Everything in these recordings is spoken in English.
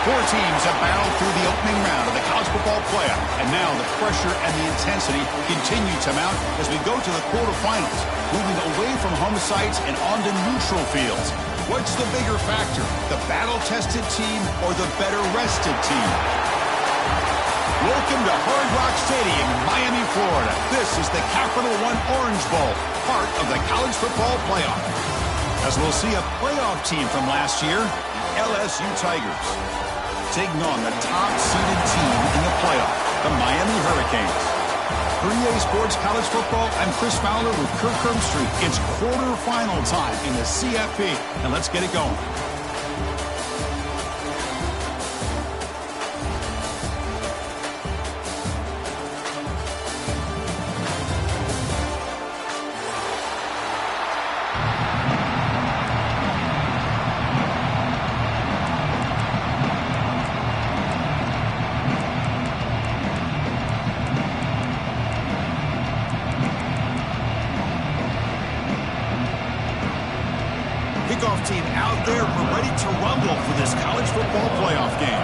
Four teams have battled through the opening round of the college football playoff, and now the pressure and the intensity continue to mount as we go to the quarterfinals, moving away from home sites and onto neutral fields. What's the bigger factor, the battle-tested team or the better-rested team? Welcome to Hard Rock Stadium in Miami, Florida. This is the Capital One Orange Bowl, part of the college football playoff. As we'll see a playoff team from last year, the LSU Tigers, taking on the top-seeded team in the playoff, the Miami Hurricanes. For EA Sports College Football, I'm Chris Fowler with Kirk Herbstreit. It's quarterfinal time in the CFP, and let's get it going. Kickoff team out there. We're ready to rumble for this college football playoff game.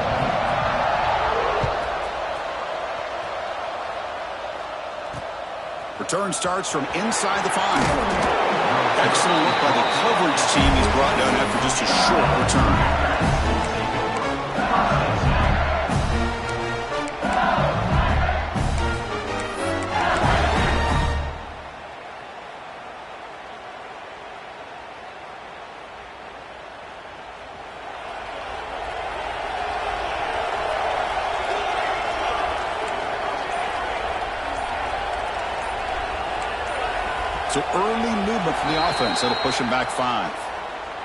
Return starts from inside the 5. Excellent look by the coverage team. He's brought down after just a short return. So early movement from the offense. That'll push him back 5.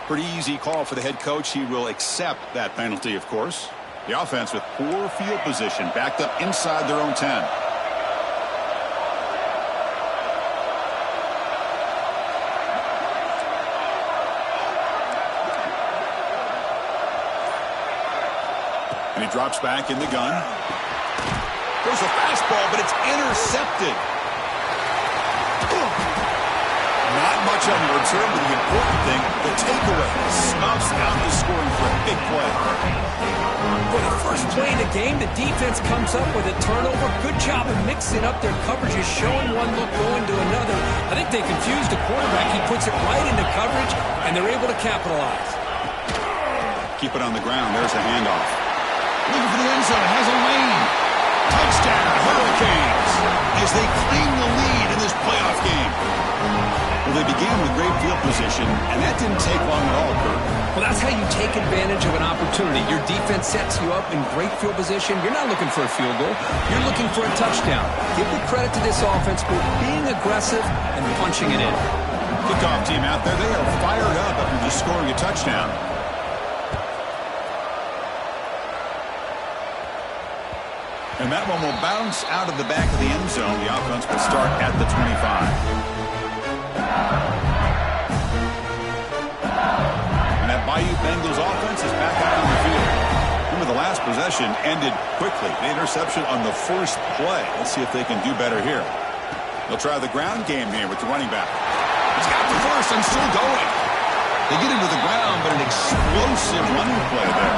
Pretty easy call for the head coach. He will accept that penalty, of course. The offense with poor field position, backed up inside their own 10. And he drops back in the gun. There's a fastball, but it's intercepted. Not much on the return, but the important thing, the takeaway, snuffs out the scoring for a big play. For the first play of the game, the defense comes up with a turnover. Good job of mixing up their coverages, showing one look, going to another. I think they confused the quarterback. He puts it right into coverage, and they're able to capitalize. Keep it on the ground. There's the handoff. Looking for the end zone. Has a lane. Touchdown, Hurricanes, as they claim the lead in this playoff game. Well, they began with great field position, and that didn't take long at all, Kirk. Well, that's how you take advantage of an opportunity. Your defense sets you up in great field position. You're not looking for a field goal. You're looking for a touchdown. Give the credit to this offense for being aggressive and punching it in. Kickoff team out there, they are fired up after just scoring a touchdown. And that one will bounce out of the back of the end zone. The offense will start at the 25. And that Bayou Bengals offense is back out on the field. Remember, the last possession ended quickly. An interception on the first play. Let's see if they can do better here. They'll try the ground game here with the running back. He's got the first and still going. They get him to the ground, but an explosive running play there.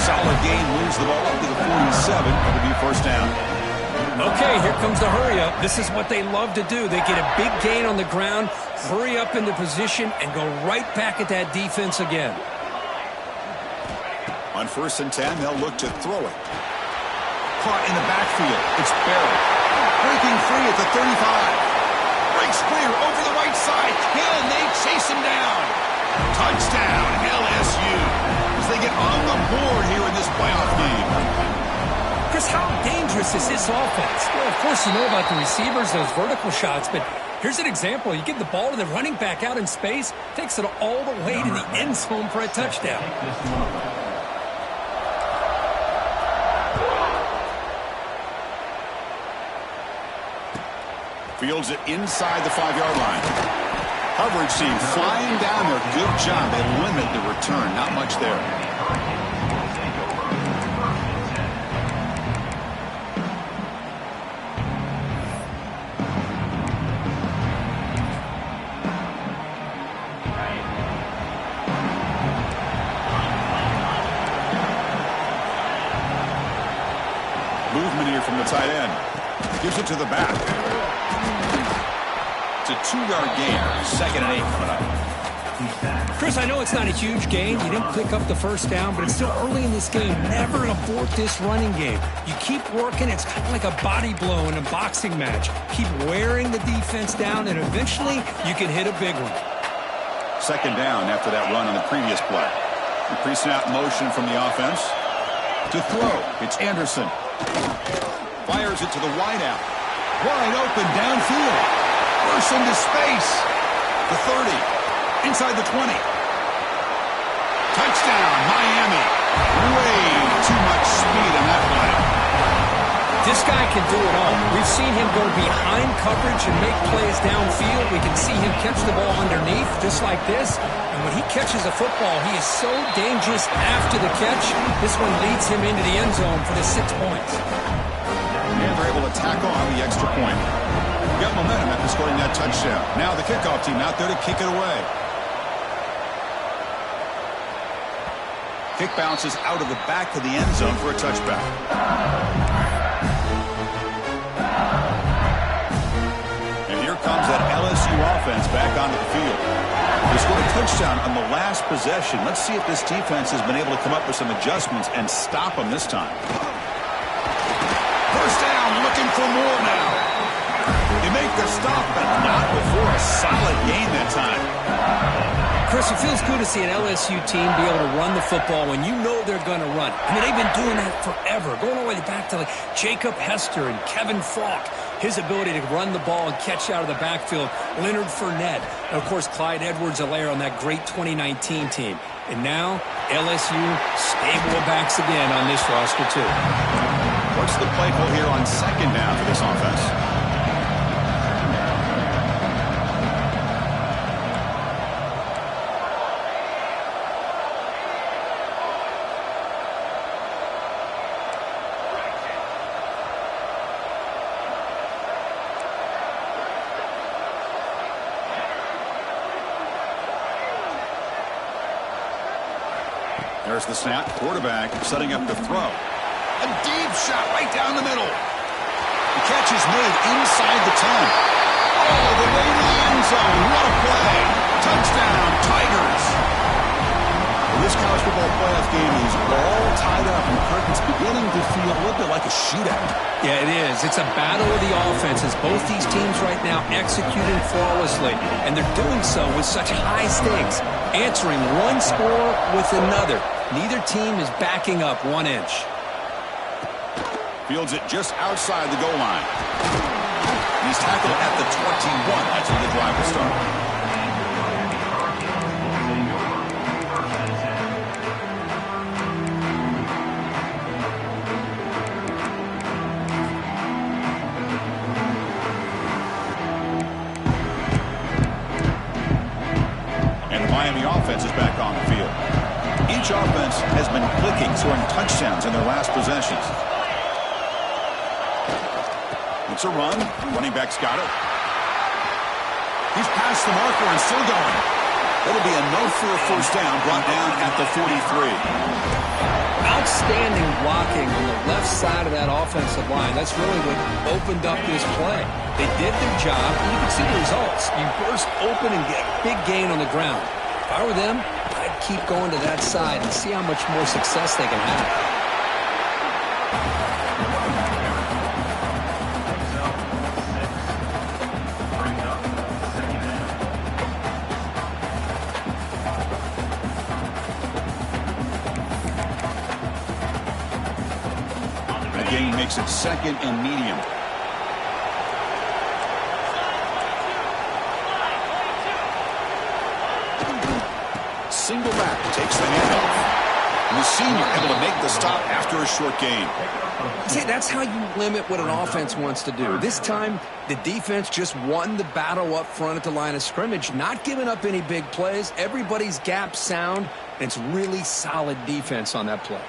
Solid gain, moves the ball up to the 47. It'll be first down. Okay, here comes the hurry up. This is what they love to do. They get a big gain on the ground, hurry up into position, and go right back at that defense again. On 1st and 10, they'll look to throw it. Caught in the backfield. It's Barrett. Breaking free at the 35. Breaks clear over the right side. Can they chase him down? Touchdown, LSU. As they get on the board here in this playoff game. Chris, how dangerous is this offense? Well, of course, you know about the receivers, those vertical shots, but here's an example. You give the ball to the running back out in space, takes it all the way to the end zone for a touchdown. Fields it inside the 5-yard line. Coverage team flying down there. Good job. They limit the return. Not much there. here from the tight end. Gives it to the back. It's a 2-yard gain. 2nd and 8 coming up. Chris, I know it's not a huge gain. You didn't pick up the first down, but it's still early in this game. Never abort this running game. You keep working. It's kind of like a body blow in a boxing match. Keep wearing the defense down, and eventually you can hit a big one. 2nd down after that run on the previous play. The pre-snap motion from the offense. To throw, it's Anderson. Fires it to the wideout. Wide open downfield. Bursts into space. The 30. Inside the 20. Touchdown, Miami. Way too much speed in that play. This guy can do it all. We've seen him go behind coverage and make plays downfield. We can see him catch the ball underneath, just like this. And when he catches a football, he is so dangerous after the catch. This one leads him into the end zone for the 6 points. And they're able to tack on the extra point. Got momentum after scoring that touchdown. Now the kickoff team out there to kick it away. Kick bounces out of the back of the end zone for a touchback. And here comes that LSU offense back onto the field. They scored a touchdown on the last possession. Let's see if this defense has been able to come up with some adjustments and stop them this time. First down, looking for more now. They make the stop, but not before a solid gain that time. Chris, it feels good to see an LSU team be able to run the football when you know they're going to run. I mean, they've been doing that forever, going all the way back to like Jacob Hester and Kevin Falk. His ability to run the ball and catch out of the backfield, Leonard Fournette, and of course Clyde Edwards-Helaire on that great 2019 team. And now LSU stable of backs again on this roster too. What's the play call here on 2nd down for this offense? There's the snap. Quarterback setting up to throw. A deep shot right down the middle. The catch is made inside the 10. All the way to the end zone. What a play. Touchdown, Tigers. Well, this college football playoff game is all tied up, and it's beginning to feel a little bit like a shootout. Yeah, it is. It's a battle of the offenses. Both these teams right now executing flawlessly, and they're doing so with such high stakes, answering one score with another. Neither team is backing up 1 inch. Fields it just outside the goal line. He's tackled at the 21. That's where the drive will start. And the Miami offense is back on the field. Each offense has been clicking, scoring touchdowns in their last possessions. It's a run. Running back's got it. He's past the marker and still going. That'll be enough for a first down, brought down at the 43. Outstanding blocking on the left side of that offensive line. That's really what opened up this play. They did their job, and you can see the results. You burst open and get a big gain on the ground. If I were them, I'd keep going to that side and see how much more success they can have. Gain makes it 2nd and medium. Single back takes the handoff. And the senior able to make the stop after a short gain. See, that's how you limit what an offense wants to do. This time, the defense just won the battle up front at the line of scrimmage, not giving up any big plays. Everybody's gap sound, and it's really solid defense on that play.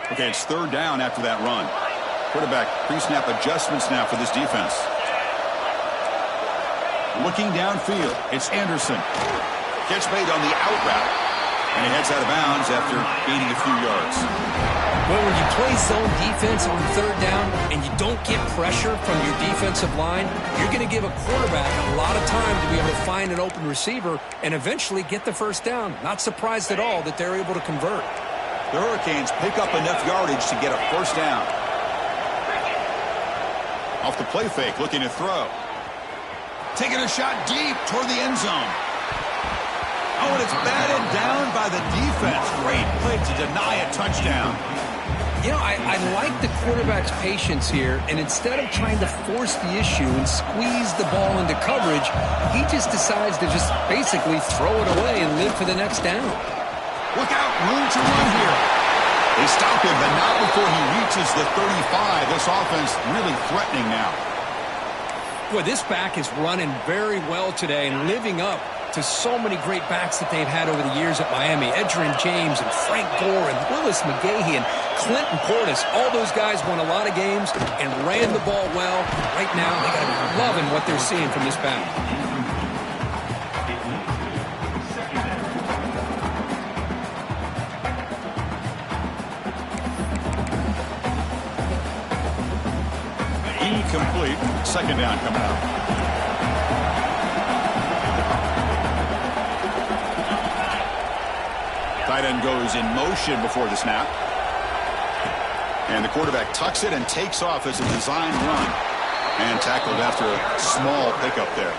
Okay, it's 3rd down after that run. Quarterback pre-snap adjustments now for this defense. Looking downfield, it's Anderson. Catch made on the out route, and he heads out of bounds after gaining a few yards. Well, when you play zone defense on third down and you don't get pressure from your defensive line, you're going to give a quarterback a lot of time to be able to find an open receiver and eventually get the first down. Not surprised at all that they're able to convert. The Hurricanes pick up enough yardage to get a first down. Off the play fake, looking to throw. Taking a shot deep toward the end zone. Oh, and it's batted down by the defense. Great play to deny a touchdown. You know, I like the quarterback's patience here, and instead of trying to force the issue and squeeze the ball into coverage, he just decides to just basically throw it away and live for the next down. Look out, room to run here. They stop him, but not before he reaches the 35. This offense really threatening now. Boy, this back is running very well today and living up to so many great backs that they've had over the years at Miami. Edgerrin James and Frank Gore and Willis McGahee and Clinton Portis. All those guys won a lot of games and ran the ball well. Right now, they got to be loving what they're seeing from this back. Incomplete. Second down coming up. Tight end goes in motion before the snap. And the quarterback tucks it and takes off as a design run. And tackled after a small pickup there.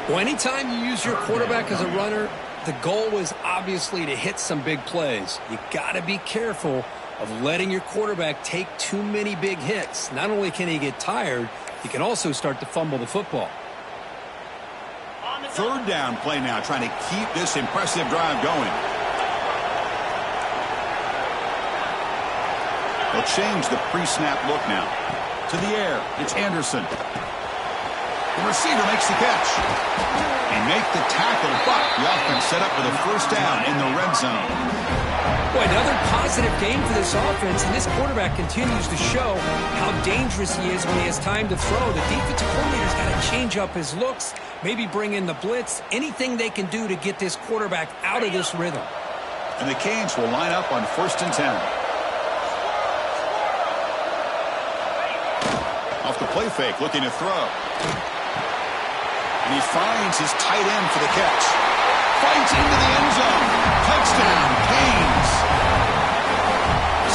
Well, anytime you use your quarterback as a runner, the goal is obviously to hit some big plays. You got to be careful of letting your quarterback take too many big hits. Not only can he get tired, he can also start to fumble the football. Third down play now, trying to keep this impressive drive going. They'll change the pre-snap look now. To the air, it's Anderson. The receiver makes the catch. And make the tackle, but the offense set up with a first down in the red zone. Boy, another positive game for this offense, and this quarterback continues to show how dangerous he is when he has time to throw. The defensive coordinator's got to change up his looks, maybe bring in the blitz, anything they can do to get this quarterback out of this rhythm. And the Canes will line up on 1st and 10. Off the play fake, looking to throw. And he finds his tight end for the catch. Fights into the end zone. Touchdown, Canes.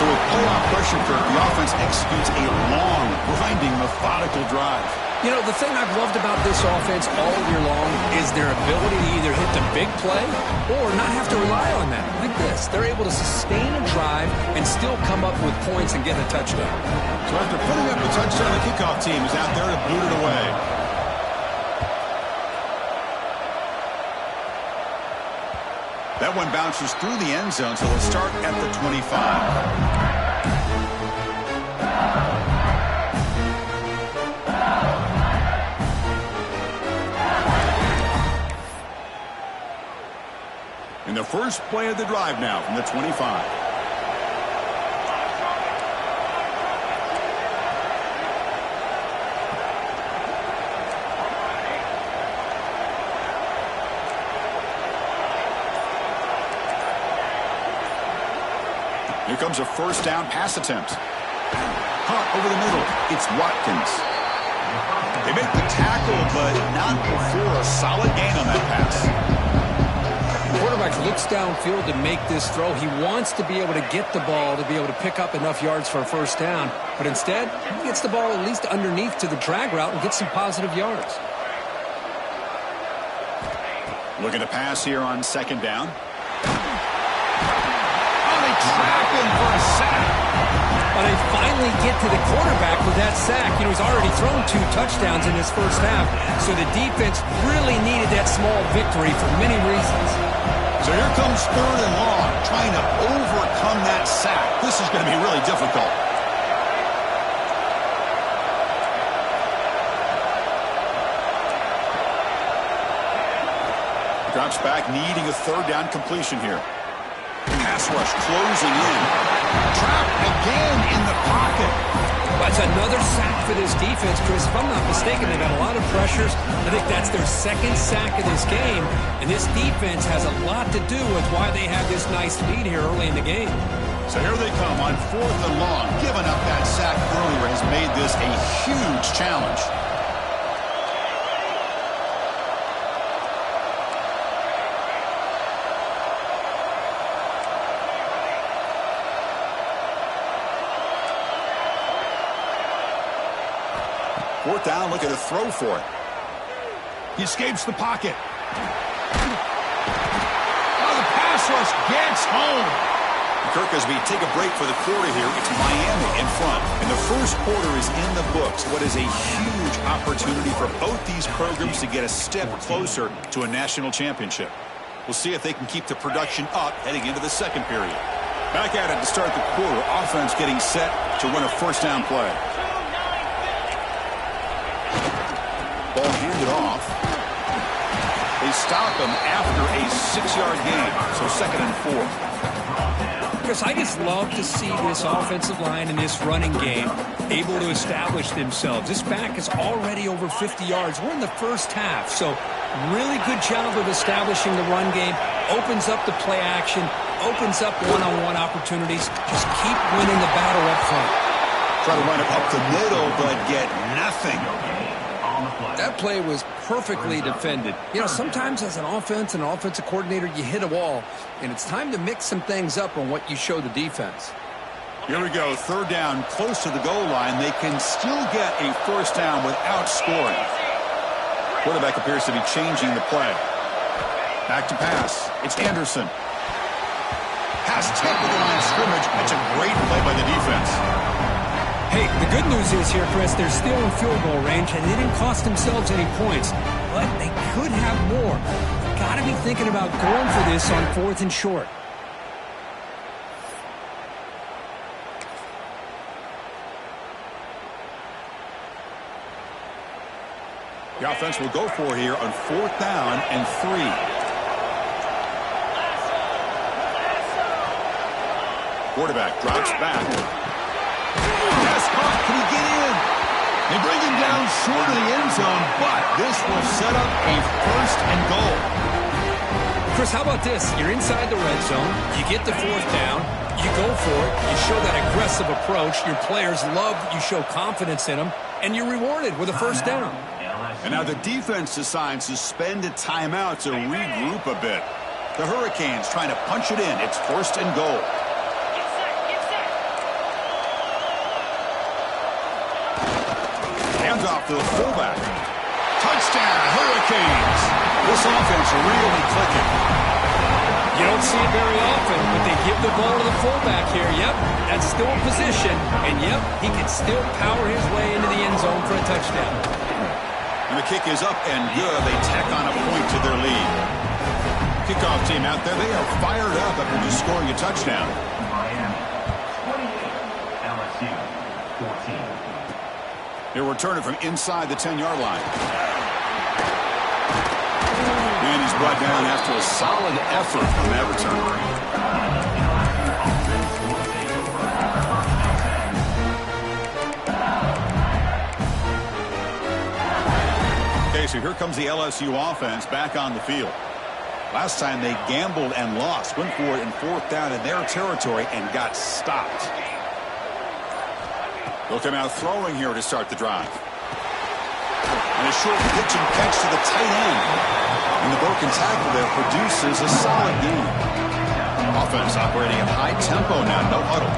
So with playoff pressure, Kirk, the offense executes a long, grinding, methodical drive. You know, the thing I've loved about this offense all year long is their ability to either hit the big play or not have to rely on that. Like this, they're able to sustain a drive and still come up with points and get a touchdown. So after putting up a touchdown, the kickoff team is out there to boot it away. That one bounces through the end zone, so they'll start at the 25. In the first play of the drive now from the 25. Here comes a first down pass attempt. Caught over the middle. It's Watkins. They make the tackle, but not before a solid gain on that pass. The quarterback looks downfield to make this throw. He wants to be able to get the ball to be able to pick up enough yards for a first down. But instead, he gets the ball at least underneath to the drag route and gets some positive yards. Looking to pass here on second down. Trap him for a sack. But they finally get to the quarterback with that sack. You know, he's already thrown 2 touchdowns in his first half, so the defense really needed that small victory for many reasons. So here comes 3rd and long, trying to overcome that sack. This is going to be really difficult. Drops back, needing a 3rd down completion here. Pass rush closing in. Trapped again in the pocket. That's another sack for this defense, Chris. If I'm not mistaken, they've had a lot of pressures. I think that's their 2nd sack of this game. And this defense has a lot to do with why they have this nice lead here early in the game. So here they come on 4th and long. Giving up that sack earlier has made this a huge challenge. Fourth down, looking to throw for it. He escapes the pocket. Oh, the pass rush gets home. Kirk, as we take a break for the quarter here, it's Miami in front. And the first quarter is in the books. What is a huge opportunity for both these programs to get a step closer to a national championship. We'll see if they can keep the production up heading into the second period. Back at it to start the quarter. Offense getting set to run a first down play. Ball handed off. They stop him after a 6-yard gain. So 2nd and 4. Chris, I just love to see this offensive line and this running game able to establish themselves. This back is already over 50 yards. We're in the first half, so really good job of establishing the run game. Opens up the play action, opens up one-on-one opportunities. Just keep winning the battle up front. Try to run it up the middle, but get nothing. That play was perfectly defended. You know, sometimes as an offense and an offensive coordinator, you hit a wall, and it's time to mix some things up on what you show the defense. Here we go, 3rd down, close to the goal line. They can still get a first down without scoring. Quarterback appears to be changing the play. Back to pass. It's Anderson. Pass tip of the line of scrimmage. That's a great play by the defense. Hey, the good news is here, Chris, they're still in field goal range, and they didn't cost themselves any points, but they could have more. Got to be thinking about going for this on 4th and short. The offense will go for here on 4th down and 3. Quarterback drops back. Can he get in? They bring him down short of the end zone, but this will set up a 1st and goal. Chris, how about this? You're inside the red zone. You get the 4th down. You go for it. You show that aggressive approach. Your players love that you show confidence in them, and you're rewarded with a 1st down. And now the defense decides to spend a timeout to regroup a bit. The Hurricanes trying to punch it in. It's 1st and goal. Off to the fullback. Touchdown, Hurricanes. This offense really clicking. You don't see it very often, but they give the ball to the fullback here. Yep, that's still a position. And yep, he can still power his way into the end zone for a touchdown. And the kick is up and good. They tack on a point to their lead. Kickoff team out there. They are fired up after just scoring a touchdown. They'll return it from inside the 10-yard line. And he's brought down after a solid effort from that return. Okay, so here comes the LSU offense back on the field. Last time they gambled and lost. Went for it in 4th down in their territory and got stopped. They'll come out throwing here to start the drive. And a short pitch and catch to the tight end. And the broken tackle there produces a solid gain. Offense operating at high tempo now, no huddle.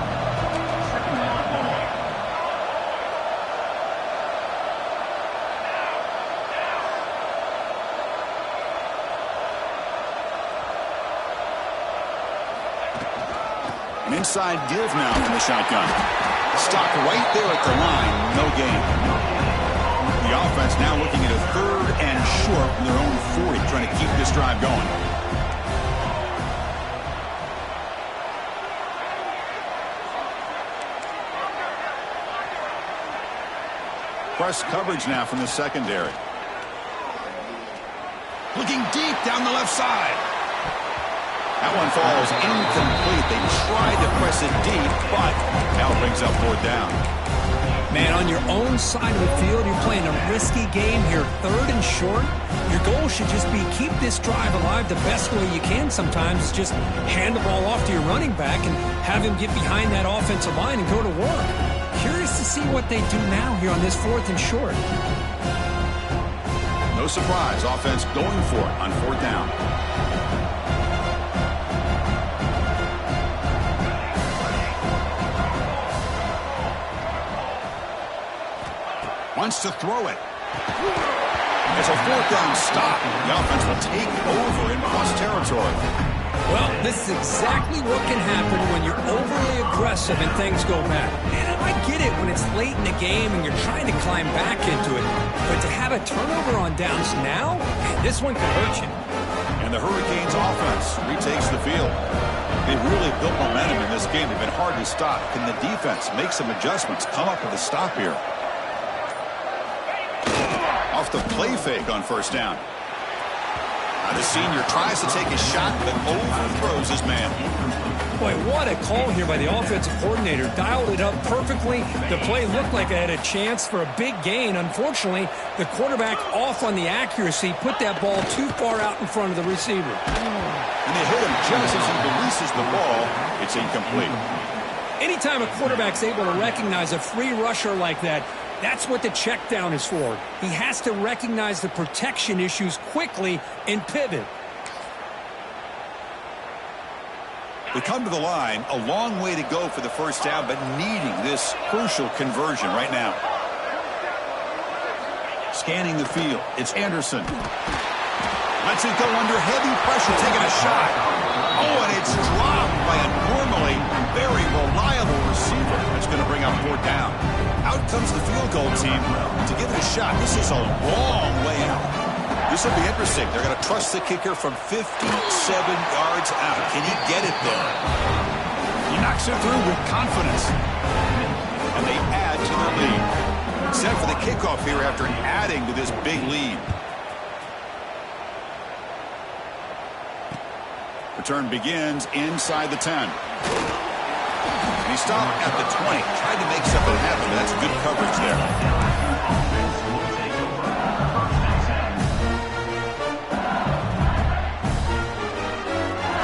An inside give now from the shotgun. Stopped right there at the line. No gain. The offense now looking at a 3rd and short from their own 40, trying to keep this drive going. Press coverage now from the secondary. Looking deep down the left side. That one falls incomplete. They tried to press it deep, but now brings up 4th down. Man, on your own side of the field, you're playing a risky game here, 3rd and short. Your goal should just be keep this drive alive the best way you can sometimes. Is just hand the ball off to your running back and have him get behind that offensive line and go to work. Curious to see what they do now here on this 4th and short. No surprise, offense going for it on 4th down. Wants to throw it. It's a 4th down stop. The offense will take over in cross territory. Well, this is exactly what can happen when you're overly aggressive and things go bad. And I get it when it's late in the game and you're trying to climb back into it. But to have a turnover on downs now, man, this one could hurt you. And the Hurricanes offense retakes the field. They've really built momentum in this game. They've been hard to stop. Can the defense make some adjustments, come up with a stop here? Off the play fake on 1st down. The senior tries to take a shot, but overthrows his man. Boy, what a call here by the offensive coordinator. Dialed it up perfectly. The play looked like it had a chance for a big gain. Unfortunately, the quarterback off on the accuracy, put that ball too far out in front of the receiver. And they hit him just as he releases the ball. It's incomplete. Anytime a quarterback's able to recognize a free rusher like that, that's what the check down is for. He has to recognize the protection issues quickly and pivot. They come to the line, a long way to go for the 1st down, but needing this crucial conversion right now. Scanning the field, it's Anderson. Lets it go under heavy pressure, taking a shot. Oh, and it's dropped by a normally very reliable receiver. That's going to bring up 4th down. Out comes the field goal team to give it a shot. This is a long way out. This will be interesting. They're going to trust the kicker from 57 yards out. Can he get it there? He knocks it through with confidence. And they add to their lead. Set for the kickoff here after adding to this big lead. Return begins inside the 10. He stopped at the 20, tried to make something happen. That's good coverage there.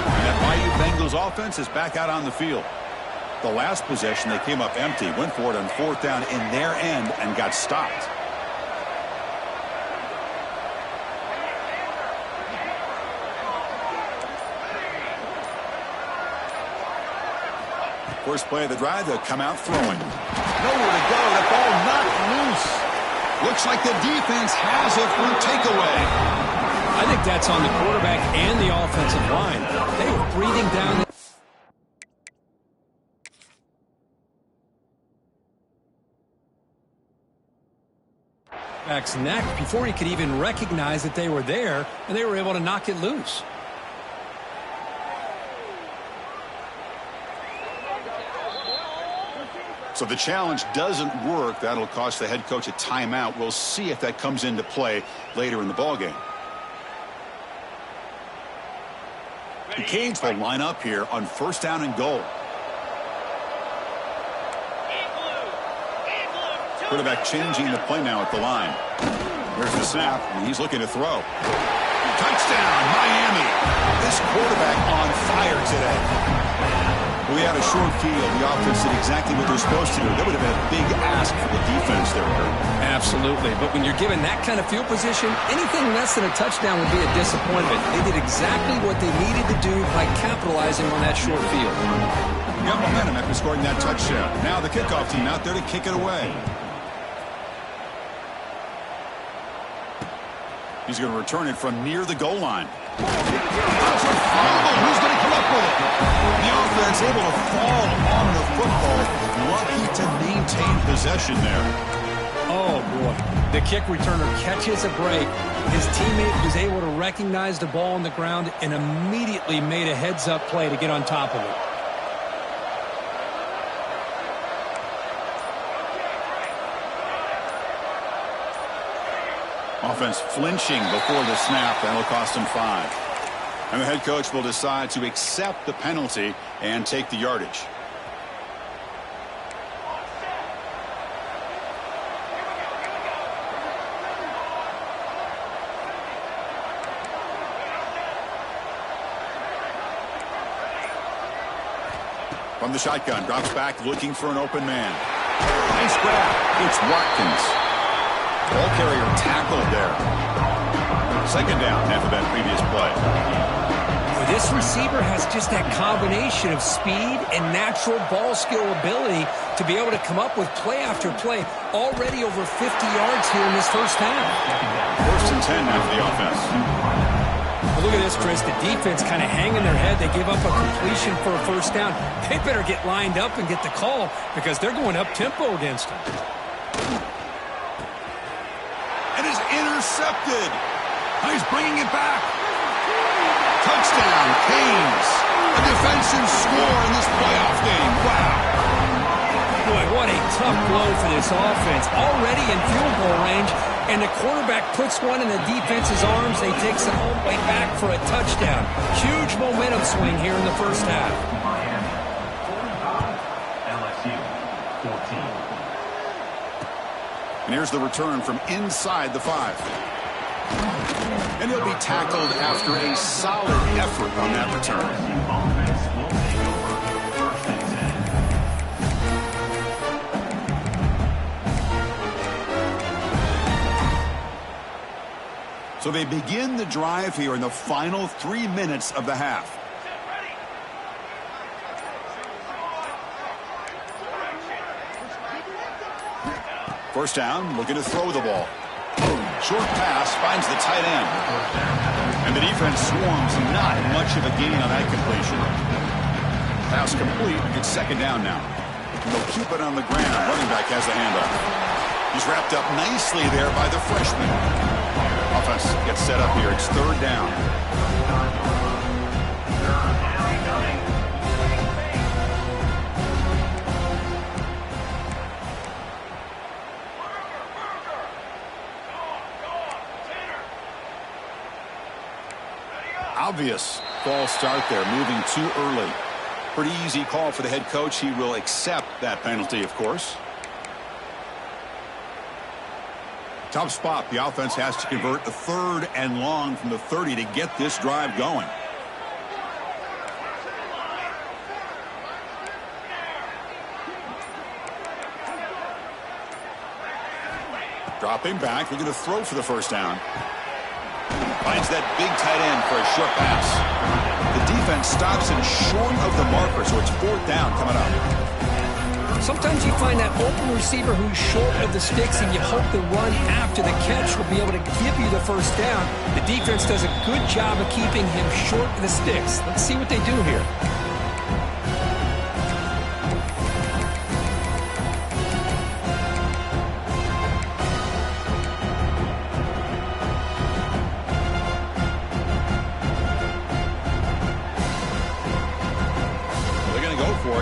And that Bayou Bengals offense is back out on the field. The last possession, they came up empty, went for it on 4th down in their end and got stopped. First play of the drive, they'll come out throwing. Nowhere to go. The ball knocked loose. Looks like the defense has it for a takeaway. I think that's on the quarterback and the offensive line. They were breathing down. Back's neck before he could even recognize that they were there, and they were able to knock it loose. So the challenge doesn't work. That'll cost the head coach a timeout. We'll see if that comes into play later in the ballgame. The Canes will line up here on 1st down and goal. Quarterback changing the play now at the line. There's the snap, and he's looking to throw. Touchdown, Miami. This quarterback on fire today. We had a short field. The offense did exactly what they're supposed to do. That would have been a big ask for the defense there. Absolutely. But when you're given that kind of field position, anything less than a touchdown would be a disappointment. They did exactly what they needed to do by capitalizing on that short field. Got momentum after scoring that touchdown. Now the kickoff team out there to kick it away. He's going to return it from near the goal line. Who's going to come up with it? The offense able to fall on the football. Lucky to maintain possession there. Oh, boy. The kick returner catches a break. His teammate was able to recognize the ball on the ground and immediately made a heads-up play to get on top of it. Offense flinching before the snap. That'll cost him 5. And the head coach will decide to accept the penalty and take the yardage. From the shotgun, drops back looking for an open man. Nice grab. It's Watkins. Ball carrier tackled there. Second down after that previous play. Well, this receiver has just that combination of speed and natural ball skill ability to be able to come up with play after play. Already over 50 yards here in this first half. First and 10 now for the offense. Well, look at this, Chris. The defense kind of hanging their head. They give up a completion for a first down. They better get lined up and get the call because they're going up-tempo against them. And is intercepted. He's bringing it back. Touchdown, Canes. A defensive score in this playoff game. Wow. Boy, what a tough blow for this offense. Already in field goal range, and the quarterback puts one in the defense's arms. They take some all the way back for a touchdown. Huge momentum swing here in the first half. LSU 14. And here's the return from inside the 5. And he'll be tackled after a solid effort on that return. Offense will take over first and 10. So they begin the drive here in the final 3 minutes of the half. First down, looking to throw the ball. Short pass finds the tight end. And the defense swarms, not much of a gain on that completion. Pass complete. It's second down now. And they'll keep it on the ground. Running back has the handoff. He's wrapped up nicely there by the freshman. Offense gets set up here. It's third down. Obvious false start there, moving too early. Pretty easy call for the head coach. He will accept that penalty, of course. Tough spot. The offense has to convert a third and long from the 30 to get this drive going. Dropping back, looking to throw for the first down. Finds that big tight end for a short pass. The defense stops him short of the marker, so it's fourth down coming up. Sometimes you find that open receiver who's short of the sticks, and you hope the run after the catch will be able to give you the first down. The defense does a good job of keeping him short of the sticks. Let's see what they do here.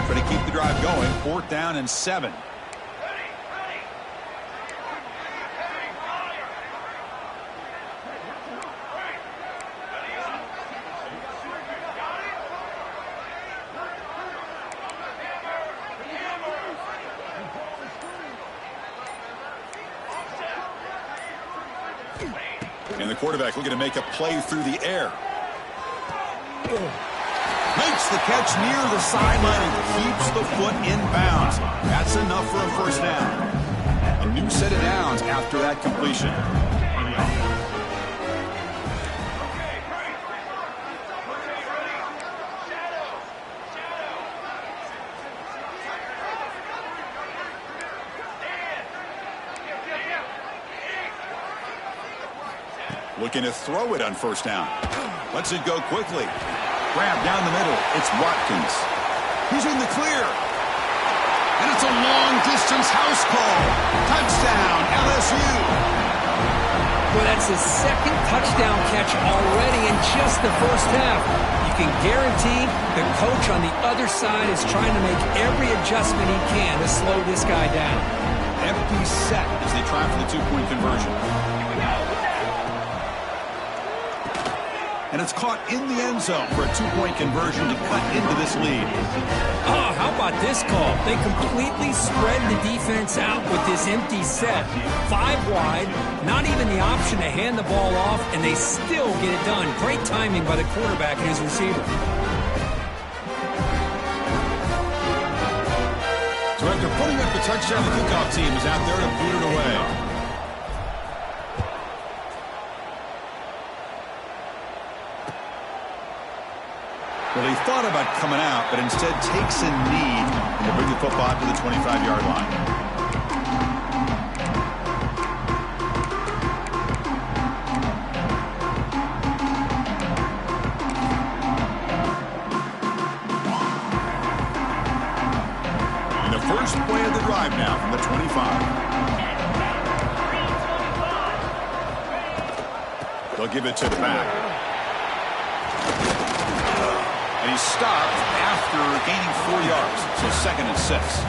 Trying to keep the drive going. Fourth down and 7. And the quarterback looking to make a play through the air. Makes the catch near the sideline and keeps the foot in bounds. That's enough for a first down. A new set of downs after that completion. Looking to throw it on first down. Lets it go quickly. Grab down the middle. It's Watkins. He's in the clear. And it's a long-distance house call. Touchdown, LSU. Well, that's his second touchdown catch already in just the first half. You can guarantee the coach on the other side is trying to make every adjustment he can to slow this guy down. Empty set as they try for the two-point conversion. And it's caught in the end zone for a two-point conversion to cut into this lead. Oh, how about this call? They completely spread the defense out with this empty set. 5 wide, not even the option to hand the ball off, and they still get it done. Great timing by the quarterback and his receiver. So after putting up the touchdown, the kickoff team is out there to boot it away. Well, he thought about coming out, but instead takes a knee to bring the football to the 25-yard line. First play of the drive now from the 25. They'll give it to the back. And he's stopped after gaining 4 yards. So 2nd and 6.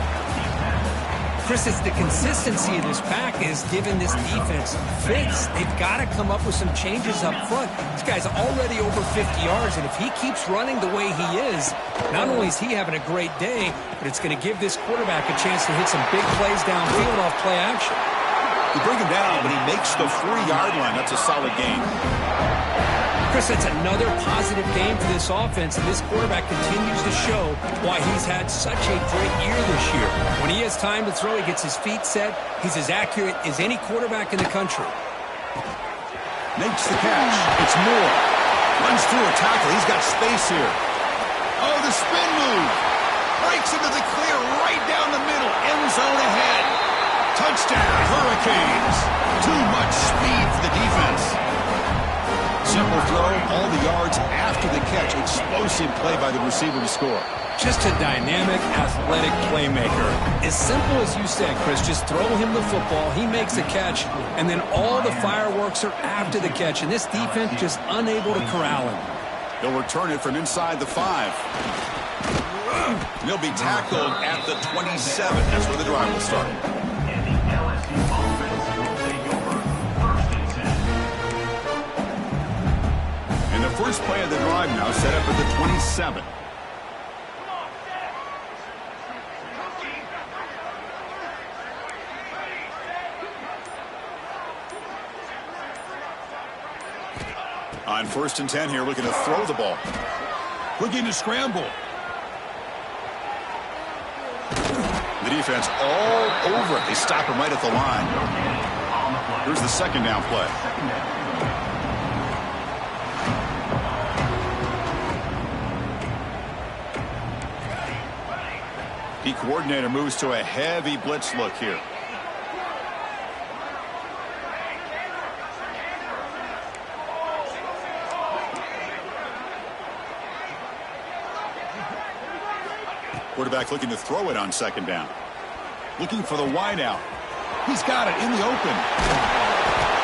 Chris, it's the consistency of this pack is giving this defense fits. They've got to come up with some changes up front. This guy's already over 50 yards, and if he keeps running the way he is, not only is he having a great day, but it's going to give this quarterback a chance to hit some big plays downfield off play action. You bring him down, but he makes the 3-yard line. That's a solid gain. Chris, that's another positive game for this offense, and this quarterback continues to show why he's had such a great year this year. When he has time to throw, he gets his feet set. He's as accurate as any quarterback in the country. Makes the catch. It's Moore. Runs through a tackle. He's got space here. Oh, the spin move. Breaks into the clear right down the middle. End zone ahead. Touchdown, Hurricanes. Too much speed for the defense. Simple throw, all the yards after the catch. Explosive play by the receiver to score. Just a dynamic, athletic playmaker. As simple as you said, Chris, just throw him the football, he makes a catch, and then all the fireworks are after the catch, and this defense just unable to corral him. They'll return it from inside the 5. They'll be tackled at the 27. That's where the drive will start. And the LSU offense will take over 1st and 10. And the first play of the drive now set up at the 27. On 1st and 10 here, looking to throw the ball. Looking to scramble. The defense all over it. They stop him right at the line. Here's the 2nd down play. The coordinator moves to a heavy blitz look here. Quarterback looking to throw it on 2nd down. Looking for the wide out. He's got it in the open.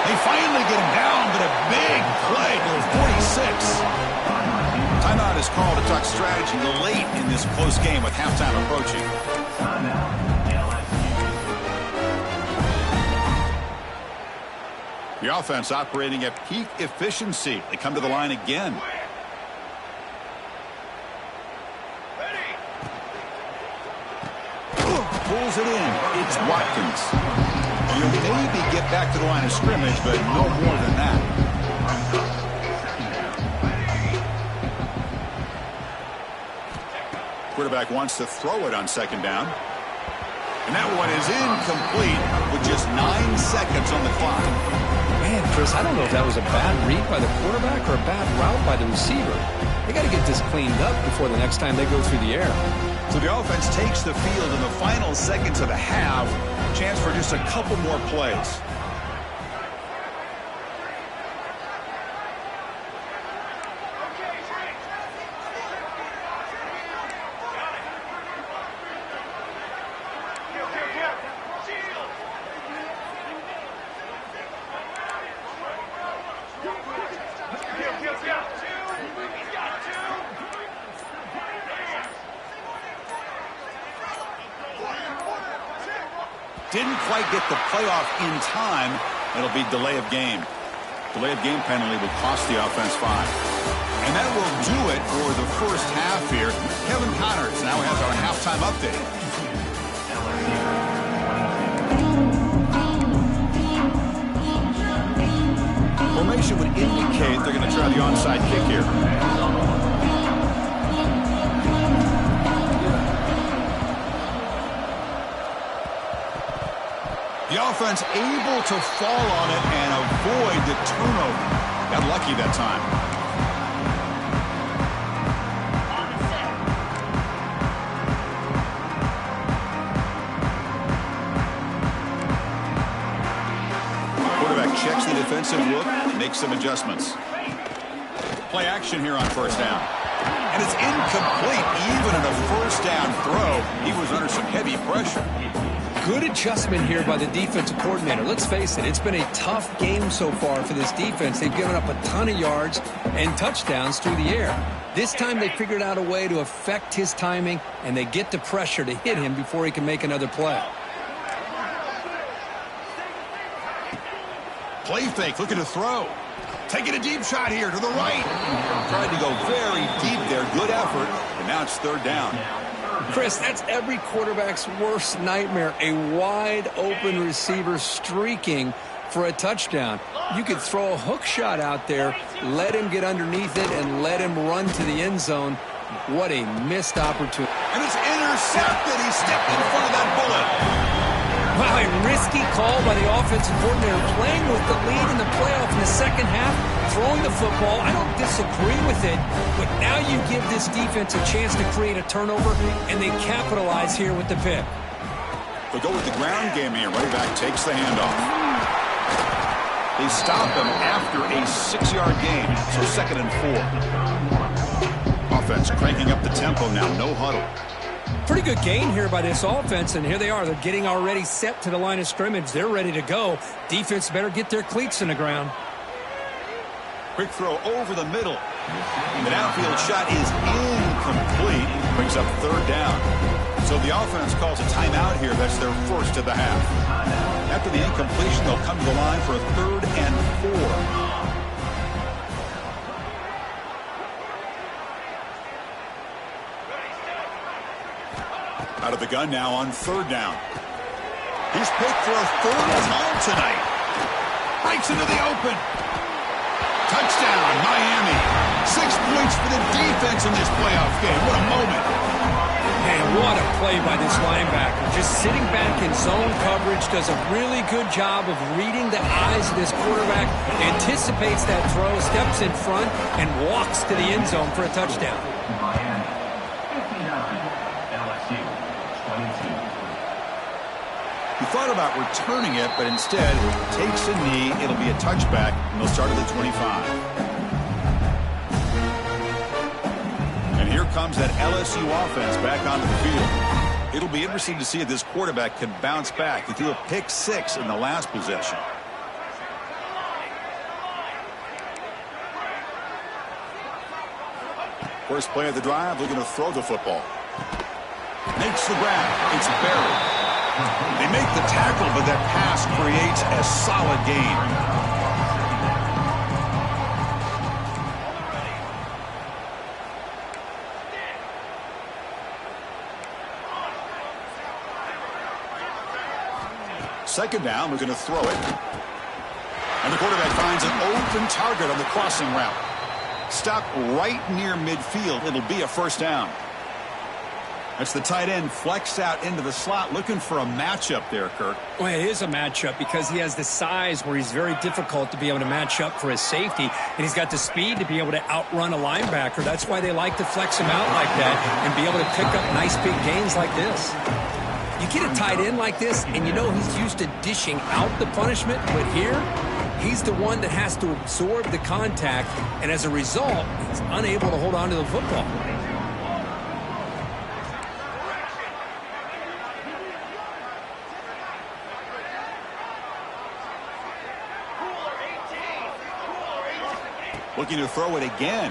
They finally get him down, but a big play to the 46. Timeout is called to talk strategy late in this close game with halftime approaching. The offense operating at peak efficiency. They come to the line again. Pulls it in. It's Watkins. You'll maybe get back to the line of scrimmage, but no more than that. Quarterback wants to throw it on 2nd down. And that one is incomplete with just 9 seconds on the clock. Man, Chris, I don't know if that was a bad read by the quarterback or a bad route by the receiver. They got to get this cleaned up before the next time they go through the air. So the offense takes the field in the final seconds of the half. Chance for just a couple more plays. Didn't quite get the playoff in time. It'll be delay of game. Delay of game penalty will cost the offense 5. And that will do it for the first half here. Kevin Connors now has our halftime update. Formation would indicate they're going to try the onside kick here. The offense able to fall on it and avoid the turnover. Got lucky that time. Quarterback checks the defensive look, makes some adjustments. Play action here on first down. And it's incomplete. Even in a first down throw, he was under some heavy pressure. Good adjustment here by the defensive coordinator. Let's face it, it's been a tough game so far for this defense. They've given up a ton of yards and touchdowns through the air. This time they figured out a way to affect his timing, and they get the pressure to hit him before he can make another play. Play fake, looking to throw. Taking a deep shot here to the right. Tried to go very deep there. Good effort. And now it's third down. Chris, that's every quarterback's worst nightmare. A wide open receiver streaking for a touchdown. You could throw a hook shot out there, let him get underneath it, and let him run to the end zone. What a missed opportunity. And it's intercepted. He stepped in front of that bullet. Wow, a risky call by the offensive coordinator, playing with the lead in the playoff in the second half, throwing the football. I don't disagree with it, but now you give this defense a chance to create a turnover, and they capitalize here with the pick. They'll go with the ground game here. Running back takes the handoff. They stop him after a 6-yard gain, so 2nd and 4. Offense cranking up the tempo now, no huddle. Pretty good gain here by this offense, and here they are. They're getting already set to the line of scrimmage. They're ready to go. Defense better get their cleats in the ground. Quick throw over the middle. The downfield shot is incomplete. Brings up third down. So the offense calls a timeout here. That's their first of the half. After the incompletion, they'll come to the line for a 3rd and 4. Out of the gun now on 3rd down. He's picked for a 3rd time tonight. Breaks into the open. Touchdown, Miami. 6 points for the defense in this playoff game. What a moment. Man, what a play by this linebacker. Just sitting back in zone coverage, does a really good job of reading the eyes of this quarterback, anticipates that throw, steps in front, and walks to the end zone for a touchdown. Miami, 59, LSU, 22. He thought about returning it, but instead takes a knee. It'll be a touchback, and they'll start at the 25. And here comes that LSU offense back onto the field. It'll be interesting to see if this quarterback can bounce back. He threw a pick 6 in the last possession. First play of the drive, looking to throw the football. Makes the grab. It's buried. They make the tackle, but that pass creates a solid gain. Second down, we're going to throw it. And the quarterback finds an open target on the crossing route. Stopped right near midfield. It'll be a first down. That's the tight end flexed out into the slot, looking for a matchup there, Kirk. Well, it is a matchup because he has the size where he's very difficult to be able to match up for his safety, and he's got the speed to be able to outrun a linebacker. That's why they like to flex him out like that and be able to pick up nice big gains like this. You get a tight end like this, and you know he's used to dishing out the punishment, but here, he's the one that has to absorb the contact, and as a result, he's unable to hold on to the football. Looking to throw it again.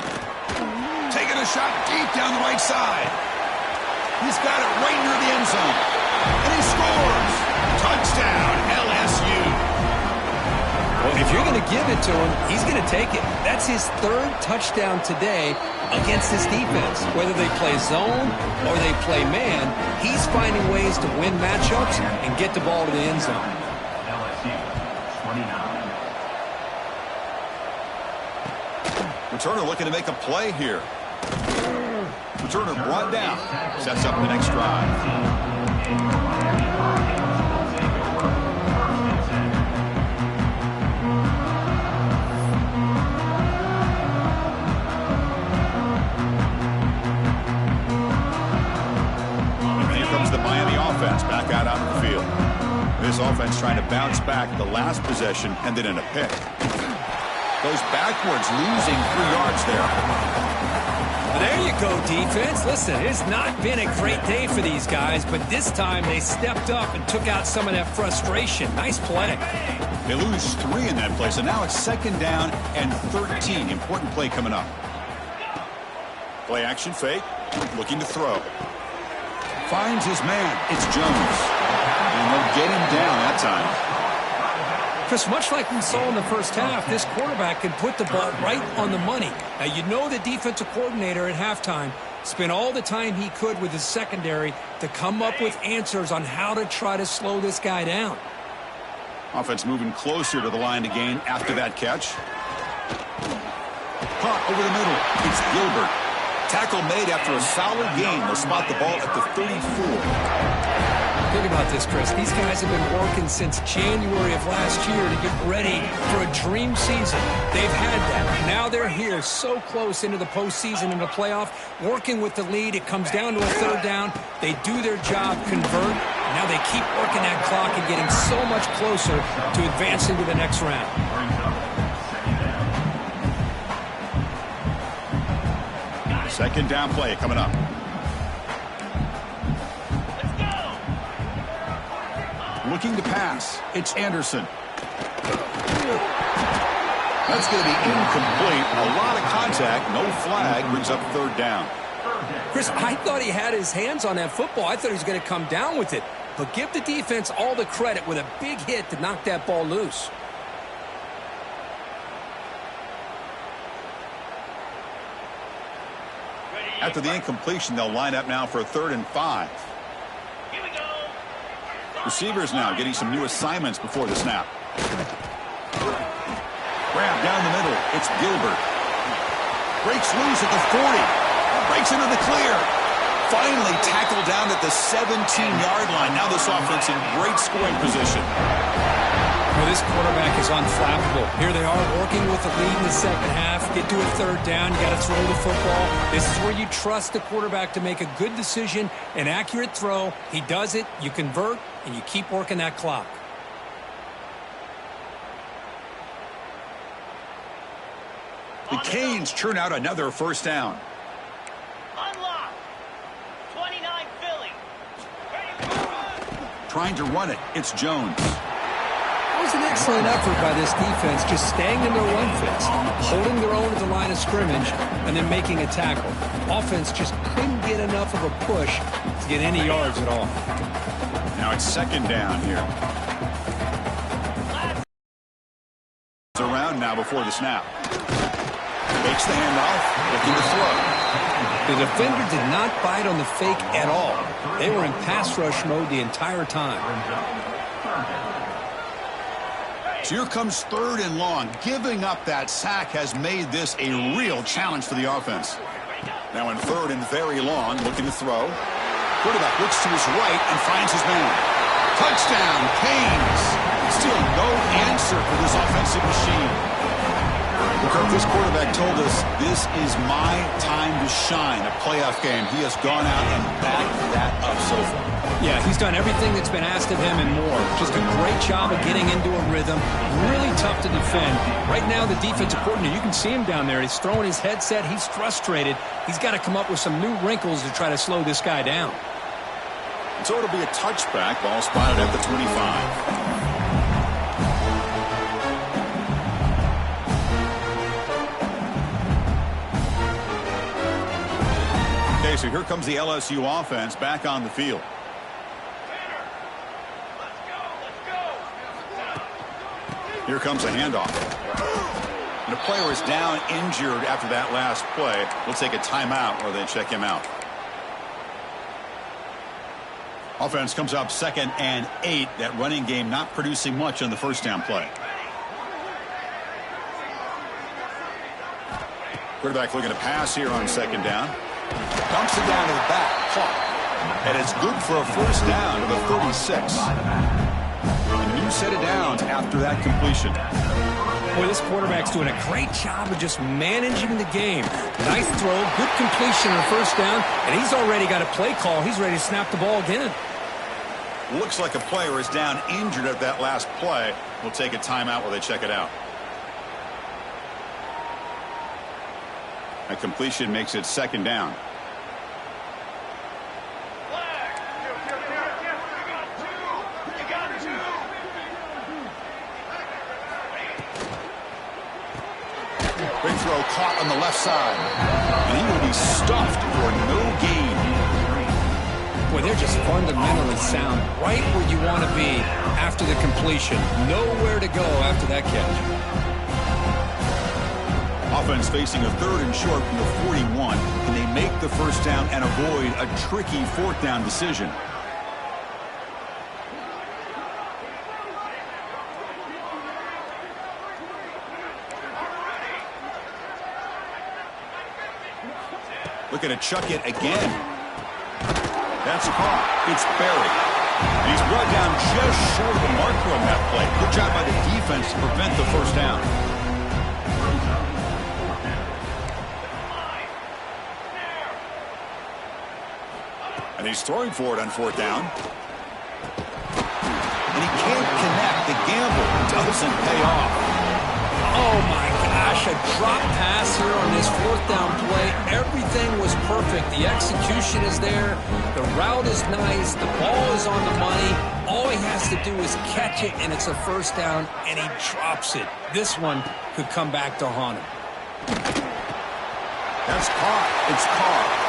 Taking a shot deep down the right side. He's got it right near the end zone. And he scores. Touchdown, LSU. Well, if you're going to give it to him, he's going to take it. That's his 3rd touchdown today against this defense. Whether they play zone or they play man, he's finding ways to win matchups and get the ball to the end zone. LSU, 29. Returner looking to make a play here. Returner brought down. Sets up the next drive. this offense trying to bounce back the last possession and then in a pick. Goes backwards, losing 3 yards there. There you go, defense. Listen, it's not been a great day for these guys, but this time they stepped up and took out some of that frustration. Nice play. They lose 3 in that play, so now it's 2nd down and 13. Important play coming up. Play action fake, looking to throw. Finds his man. It's Jones. And they'll get him down that time. Chris, much like we saw in the first half, this quarterback can put the ball right on the money. Now, you know the defensive coordinator at halftime spent all the time he could with his secondary to come up with answers on how to try to slow this guy down. Offense moving closer to the line to gain after that catch. Caught over the middle. It's Gilbert. Tackle made after a solid gain. They'll spot the ball at the 34. Think about this, Chris. These guys have been working since January of last year to get ready for a dream season. They've had that. Now they're here so close into the postseason and the playoff, working with the lead. It comes down to a 3rd down. They do their job, convert. Now they keep working that clock and getting so much closer to advancing to the next round. 2nd down play coming up. Looking to pass. It's Anderson. That's going to be incomplete. A lot of contact. No flag. Brings up 3rd down. Chris, I thought he had his hands on that football. I thought he was going to come down with it. But give the defense all the credit with a big hit to knock that ball loose. After the incompletion, they'll line up now for a 3rd and 5. Receivers now getting some new assignments before the snap. Grab down the middle. It's Gilbert. Breaks loose at the 40. Breaks into the clear. Finally tackled down at the 17-yard line. Now this offense in great scoring position. Well, this quarterback is unflappable. Here they are working with the lead in the 2nd half. Get to a 3rd down. You got to throw the football. This is where you trust the quarterback to make a good decision, an accurate throw. He does it. You convert, and you keep working that clock. The Canes churn out another 1st down. Unlock. 29 Philly. Trying to run it. It's Jones. It was an excellent effort by this defense, just staying in their run fits, holding their own at the line of scrimmage, and then making a tackle. Offense just couldn't get enough of a push to get any yards at all. Now it's 2nd down here. It's around now before the snap. Makes the handoff, looking to throw. The defender did not bite on the fake at all. They were in pass rush mode the entire time. So here comes 3rd and long. Giving up that sack has made this a real challenge for the offense. Now in 3rd and very long, looking to throw. Quarterback looks to his right and finds his man. Touchdown, Canes. Still no answer for this offensive machine. Kirk, this quarterback told us this is my time to shine. A playoff game. He has gone out and backed that up so far. Yeah, he's done everything that's been asked of him and more. Just a great job of getting into a rhythm. Really tough to defend. Right now, the defensive coordinator, you can see him down there. He's throwing his headset. He's frustrated. He's got to come up with some new wrinkles to try to slow this guy down. And so it'll be a touchback. Ball spotted at the 25. Okay, so here comes the LSU offense back on the field. Here comes a handoff. And the player is down injured after that last play. We'll take a timeout or they check him out. Offense comes up 2nd and 8. That running game not producing much on the 1st down play. Quarterback looking to pass here on 2nd down. Dumps it down to the back. Caught. And it's good for a 1st down to the 36. A new set of downs after that completion. Boy, this quarterback's doing a great job of just managing the game. Nice throw, good completion on 1st down, and he's already got a play call. He's ready to snap the ball again. Looks like a player is down injured at that last play. We'll take a timeout while they check it out. A completion makes it second down. Big throw caught on the left side. And he will be stuffed for no gain. Boy, they're just fundamentally sound. Right where you want to be after the completion. Nowhere to go after that catch. Offense facing a 3rd and short from the 41. Can they make the first down and avoid a tricky 4th down decision? Looking to chuck it again. That's caught. It's buried. And he's brought down just short of the marker on that play. Good job by the defense to prevent the first down. And he's throwing for it on 4th down. And he can't connect. The gamble doesn't pay off. Oh, my gosh, a drop pass here on this 4th down play. Everything was perfect. The execution is there. The route is nice. The ball is on the money. All he has to do is catch it, and it's a first down, and he drops it. This one could come back to haunt him. That's caught. It's caught.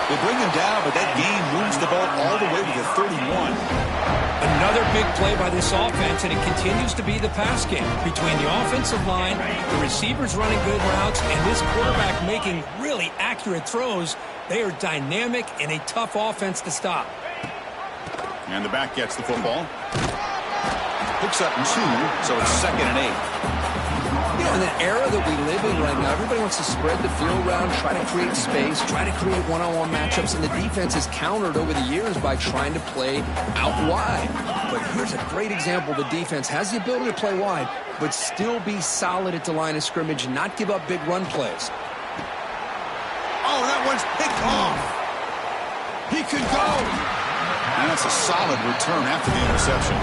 They bring him down, but that game moves the ball all the way to the 31. Another big play by this offense, and it continues to be the pass game between the offensive line, the receivers running good routes, and this quarterback making really accurate throws. They are dynamic and a tough offense to stop. And the back gets the football. Picks up 2, so it's 2nd and 8. You know, in the era that we live in right now, everybody wants to spread the field around, try to create space, try to create one-on-one matchups, and the defense has countered over the years by trying to play out wide. But here's a great example. The defense has the ability to play wide, but still be solid at the line of scrimmage and not give up big run plays. Oh, that one's picked off. He could go. And that's a solid return after the interception.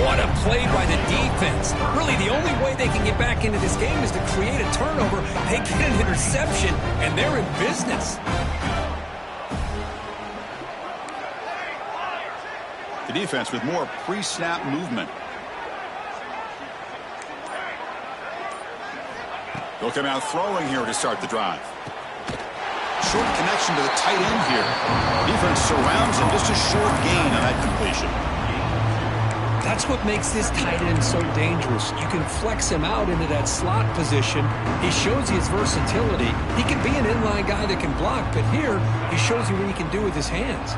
What a play by the defense. Really, the only way they can get back into this game is to create a turnover. They get an interception, and they're in business. The defense with more pre-snap movement. They'll come out throwing here to start the drive. Short connection to the tight end here. Defense surrounds him. Just a short gain on that completion. That's what makes this tight end so dangerous. You can flex him out into that slot position. He shows you his versatility. He can be an inline guy that can block, but here he shows you what he can do with his hands.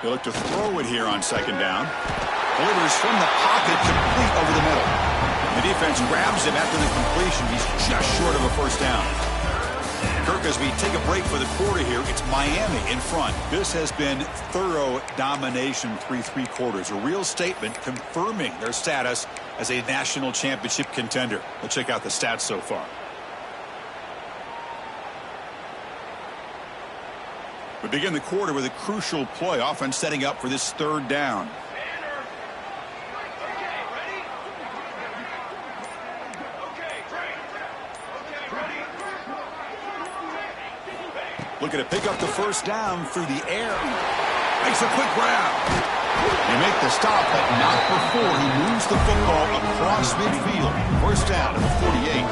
They look to throw it here on 2nd down. Delivers from the pocket, complete over the middle. The defense grabs him after the completion. He's just short of a first down. Kirk, as we take a break for the quarter here, it's Miami in front. This has been thorough domination through 3 quarters. A real statement confirming their status as a national championship contender. Let's check out the stats so far. We begin the quarter with a crucial play. Offense setting up for this 3rd down. Looking to pick up the first down through the air. Makes a quick grab. They make the stop, but not before he moves the football across midfield. First down to the 48.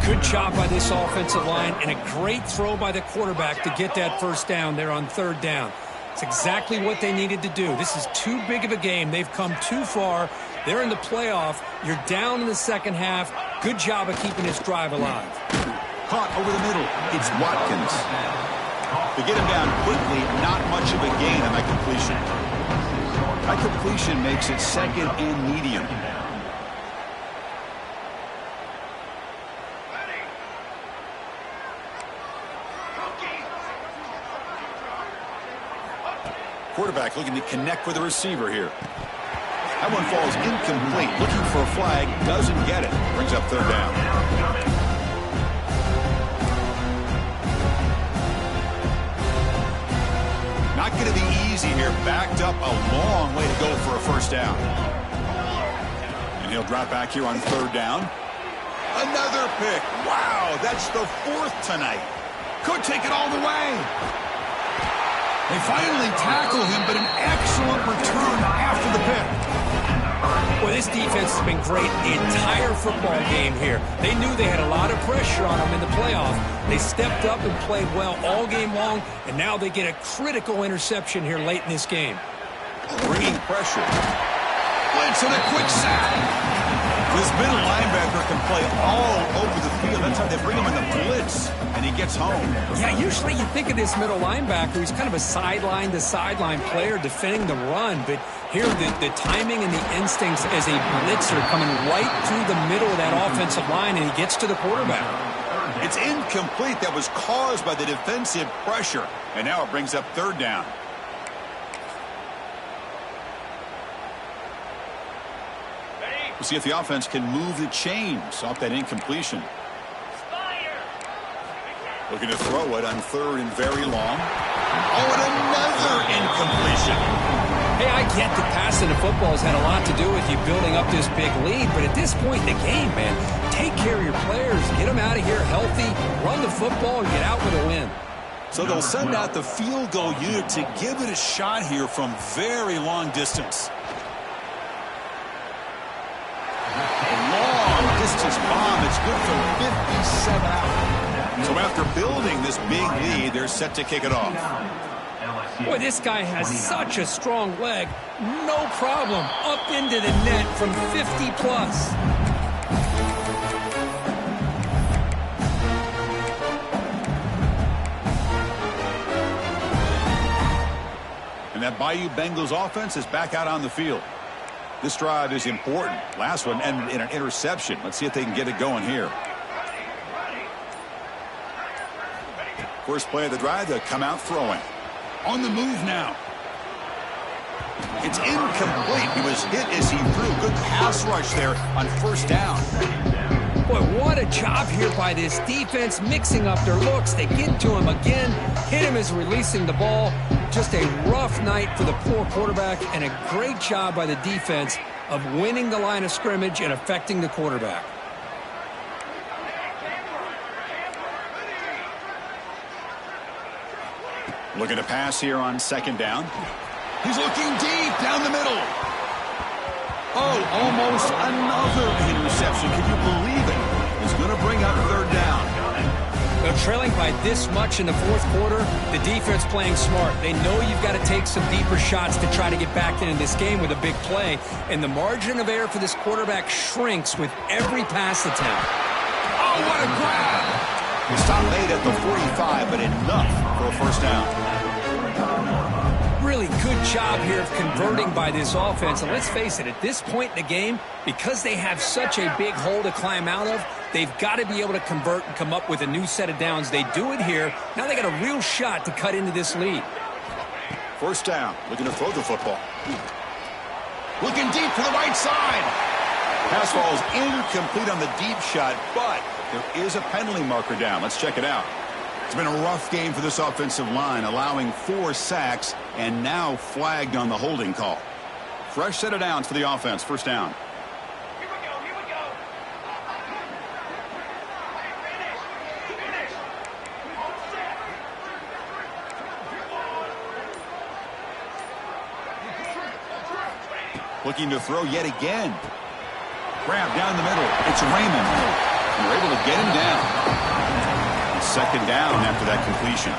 Good job by this offensive line and a great throw by the quarterback to get that first down there on 3rd down. It's exactly what they needed to do. This is too big of a game. They've come too far. They're in the playoff. You're down in the second half. Good job of keeping this drive alive. Caught over the middle. It's Watkins. They get him down quickly. Not much of a gain on that completion. That completion makes it 2nd and medium. Quarterback looking to connect with the receiver here. That one falls incomplete. Looking for a flag. Doesn't get it. Brings up third down. Not going to be easy here. Backed up a long way to go for a first down. And he'll drop back here on third down. Another pick. Wow, that's the 4th tonight. Could take it all the way. They finally tackle him, but an excellent return after the pick. Well, this defense has been great the entire football game here. They knew they had a lot of pressure on them in the playoff. They stepped up and played well all game long, and now they get a critical interception here late in this game. Bringing pressure. Blitz and a quick sack. This middle linebacker can play all over the field. That's how they bring him in the blitz, and he gets home. Yeah, usually you think of this middle linebacker. He's kind of a sideline-to-sideline player defending the run, but here the timing and the instincts as a blitzer coming right through the middle of that offensive line, and he gets to the quarterback. It's incomplete. That was caused by the defensive pressure, and now it brings up third down. We'll see if the offense can move the chains off that incompletion. Looking to throw it on third and very long. Oh, and another incompletion. Hey, I get that passing the football has had a lot to do with you building up this big lead, but at this point in the game, man, take care of your players. Get them out of here healthy, run the football, and get out with a win. So they'll send out the field goal unit to give it a shot here from very long distance. Distance bomb. It's good from 57 out. So after building this big lead, they're set to kick it off. Boy, this guy has such a strong leg. No problem. Up into the net from 50 plus. And that Bayou Bengals offense is back out on the field. This drive is important. Last one ended in an interception. Let's see if they can get it going here. First play of the drive, they'll come out throwing. On the move now. It's incomplete. He was hit as he threw. Good pass rush there on first down. Boy, what a job here by this defense, mixing up their looks. They get to him again, hit him as releasing the ball. Just a rough night for the poor quarterback, and a great job by the defense of winning the line of scrimmage and affecting the quarterback. Looking to pass here on second down. He's looking deep down the middle. Oh, almost another interception. Can you believe it? He's going to bring up third down. They're trailing by this much in the fourth quarter. The defense playing smart. They know you've got to take some deeper shots to try to get back into this game with a big play. And the margin of error for this quarterback shrinks with every pass attempt. Oh, what a grab! The stop made at the 45, but enough for a first down. Really good job here of converting by this offense. And let's face it, at this point in the game, because they have such a big hole to climb out of, they've got to be able to convert and come up with a new set of downs. They do it here. Now they got a real shot to cut into this lead. First down, looking to throw the football. Looking deep to the right side. Pass falls incomplete on the deep shot, but there is a penalty marker down. Let's check it out. It's been a rough game for this offensive line, allowing 4 sacks and now flagged on the holding call. Fresh set of downs for the offense. First down. Here we go. Looking to throw yet again. Grab down the middle. It's Raymond. And we're able to get him down. Second down after that completion.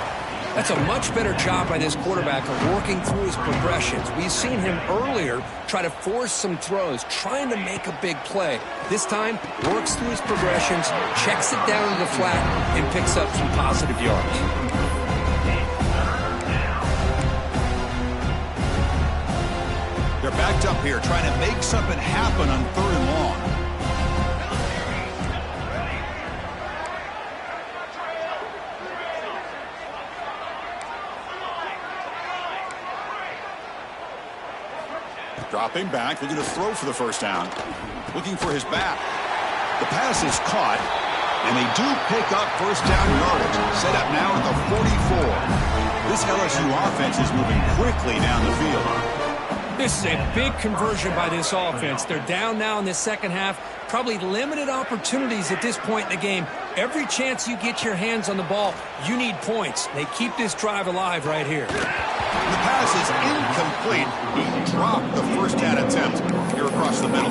That's a much better job by this quarterback of working through his progressions. We've seen him earlier try to force some throws, trying to make a big play. This time, works through his progressions, checks it down to the flat, and picks up some positive yards. They're backed up here, trying to make something happen on third and long. Dropping back, looking to throw for the first down. Looking for his back. The pass is caught, and they do pick up first down yardage. Set up now at the 44. This LSU offense is moving quickly down the field. This is a big conversion by this offense. They're down now in the second half. Probably limited opportunities at this point in the game. Every chance you get your hands on the ball, you need points. They keep this drive alive right here. The pass is incomplete. He dropped the first down attempt here across the middle.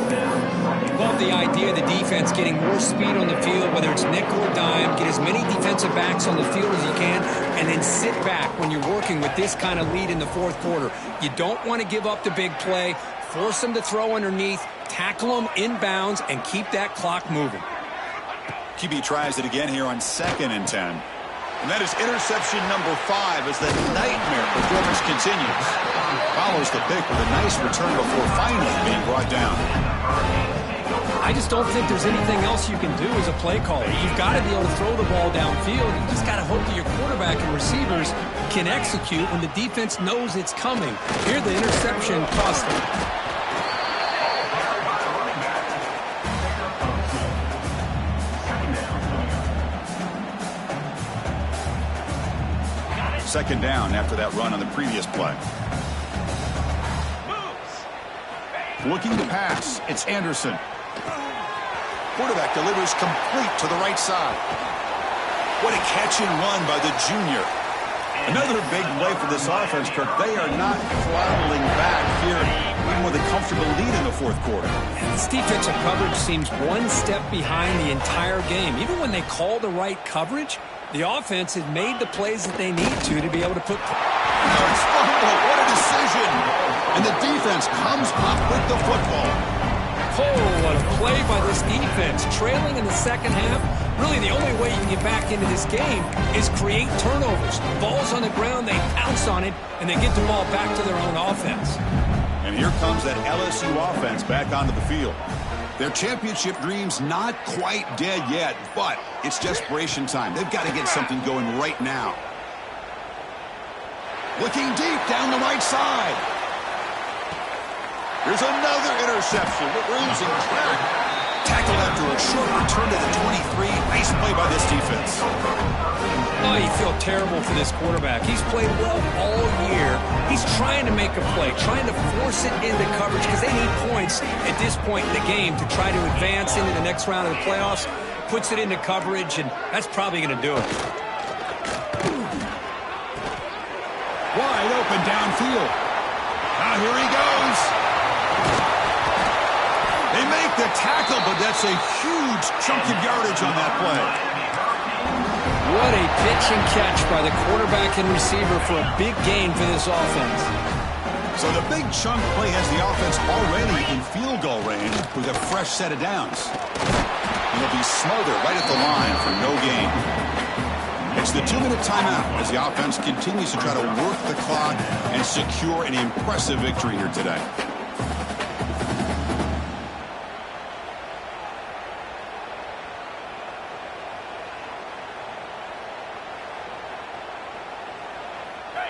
Love the idea of the defense getting more speed on the field, whether it's nickel or dime. Get as many defensive backs on the field as you can, and then sit back when you're working with this kind of lead in the fourth quarter. You don't want to give up the big play. Force them to throw underneath, tackle them inbounds, and keep that clock moving. QB tries it again here on 2nd and 10. And that is interception number 5 as the nightmare performance continues. Follows the pick with a nice return before finally being brought down. I just don't think there's anything else you can do as a play caller. You've got to be able to throw the ball downfield. You just got to hope that your quarterback and receivers can execute when the defense knows it's coming. Here the interception cost them. Second down after that run on the previous play. Looking to pass. It's Anderson. Quarterback delivers complete to the right side. What a catch and run by the junior. Another big play for this offense, Kirk. They are not throttling back here, even with a comfortable lead in the fourth quarter. This defensive coverage seems one step behind the entire game. Even when they call the right coverage, the offense has made the plays that they need to be able to put... It's fumble. What a decision. And the defense comes up with the football. Oh, what a play by this defense. Trailing in the second half, really the only way you can get back into this game is create turnovers. Ball's on the ground, they pounce on it, and they get the ball back to their own offense. And here comes that LSU offense back onto the field. Their championship dreams not quite dead yet, but it's desperation time. They've got to get something going right now. Looking deep down the right side. There's another interception, but losing track. Tackled after a short return to the 23. Nice play by this defense. Oh, you feel terrible for this quarterback. He's played well all year. He's trying to make a play, trying to force it into coverage because they need points at this point in the game to try to advance into the next round of the playoffs. Puts it into coverage, and that's probably going to do it. Wide open downfield. Now here he goes. They make the tackle, but that's a huge chunk of yardage on that play. What a pitch and catch by the quarterback and receiver for a big gain for this offense. So the big chunk play has the offense already in field goal range with a fresh set of downs. And they'll be smothered right at the line for no gain. It's the 2-minute timeout as the offense continues to try to work the clock and secure an impressive victory here today.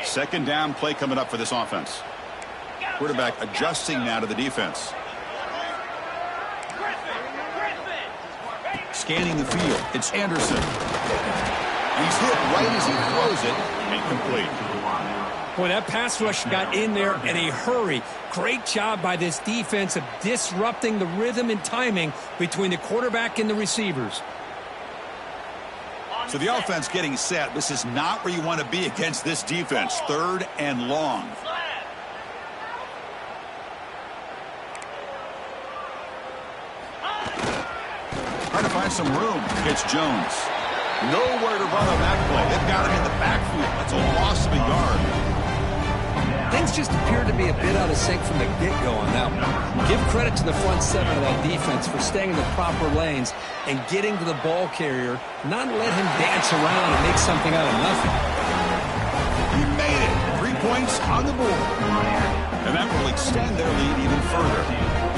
Second down play coming up for this offense. Quarterback adjusting now to the defense. Scanning the field. It's Anderson. He's hit right as he throws it. Incomplete. Boy, that pass rush got in there in a hurry. Great job by this defense of disrupting the rhythm and timing between the quarterback and the receivers. So the offense getting set. This is not where you want to be against this defense. 3rd and long. Trying to find some room. It's Jones. Nowhere to run on that play. They've got him in the backfield. That's a loss of a yard. Things just appeared to be a bit out of sync from the get-go on that one. Give credit to the front seven of that defense for staying in the proper lanes and getting to the ball carrier, not let him dance around and make something out of nothing. He made it. 3 points on the board. And that will extend their lead even further.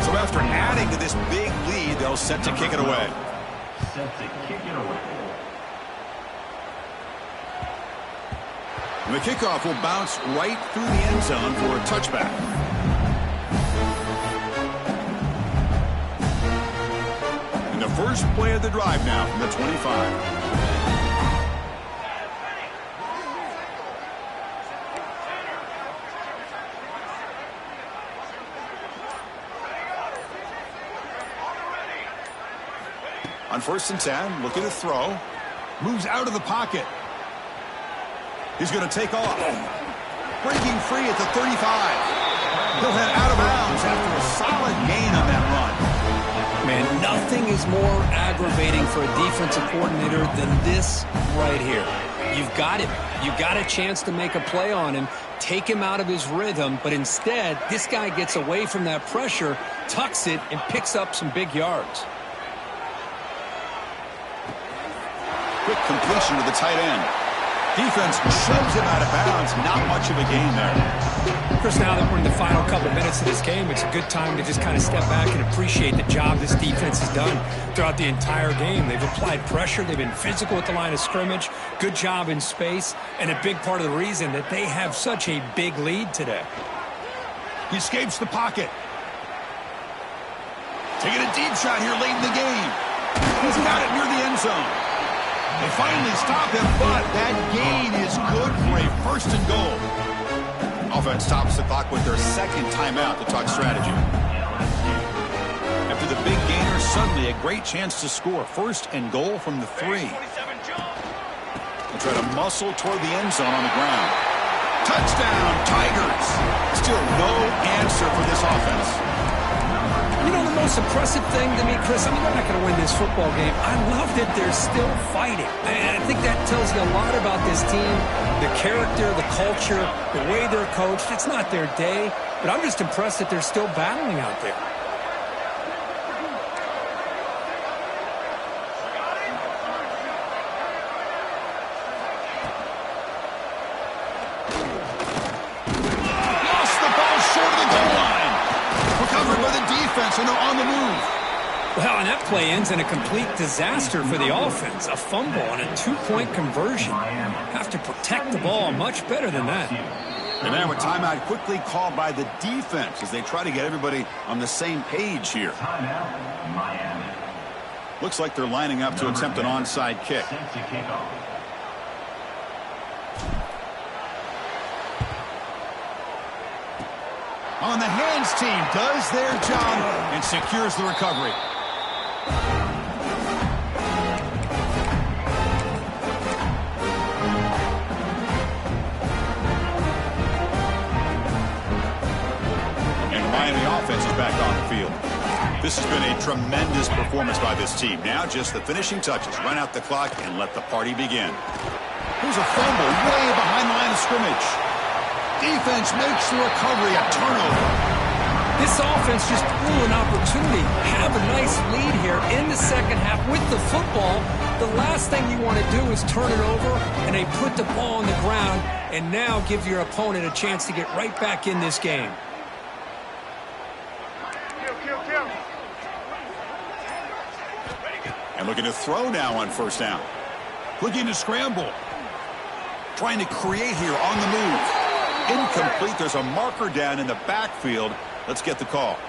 So after adding to this big lead, they'll set to kick it away. And the kickoff will bounce right through the end zone for a touchback. the first play of the drive now from the 25. On 1st and 10, looking to throw. Moves out of the pocket. He's going to take off. Breaking free at the 35. He'll head out of bounds after a solid gain on that run. Man, nothing is more aggravating for a defensive coordinator than this right here. You've got him. You've got a chance to make a play on him, take him out of his rhythm, but instead, this guy gets away from that pressure, tucks it, and picks up some big yards. Quick completion to the tight end. Defense shoves him out of bounds. Not much of a gain there. Chris, now that we're in the final couple minutes of this game, it's a good time to just kind of step back and appreciate the job this defense has done throughout the entire game. They've applied pressure. They've been physical at the line of scrimmage. Good job in space. And a big part of the reason that they have such a big lead today. He escapes the pocket. Taking a deep shot here late in the game. He's got it near the end zone. They finally stop him, but that gain is good for a 1st and goal. Offense stops the clock with their second timeout to talk strategy. After the big gainer, suddenly a great chance to score. 1st and goal from the 3. They'll try to muscle toward the end zone on the ground. Touchdown, Tigers! Still no answer for this offense. You know, the most impressive thing to me, Chris, I mean, they're not going to win this football game. I love that they're still fighting. And I think that tells you a lot about this team, the character, the culture, the way they're coached. It's not their day, but I'm just impressed that they're still battling out there. Lost the ball short of the goal line. Recovered by the defense, and they're on the move. Well, and that play ends in a complete disaster for the offense. A fumble and a 2-point conversion. Have to protect the ball much better than that. And now a timeout quickly called by the defense as they try to get everybody on the same page here. Timeout, Miami. Looks like they're lining up to attempt an onside kick. Set to kick off. On the hands team does their job and secures the recovery. And the Miami offense is back on the field. This has been a tremendous performance by this team. Now just the finishing touches. Run out the clock and let the party begin. Here's a fumble way behind the line of scrimmage. Defense makes the recovery a turnover. This offense just blew an opportunity. Have a nice lead here in the second half with the football. The last thing you want to do is turn it over, and they put the ball on the ground and now give your opponent a chance to get right back in this game. And looking to throw now on 1st down. Looking to scramble. Trying to create here on the move. Incomplete. There's a marker down in the backfield. Let's get the call.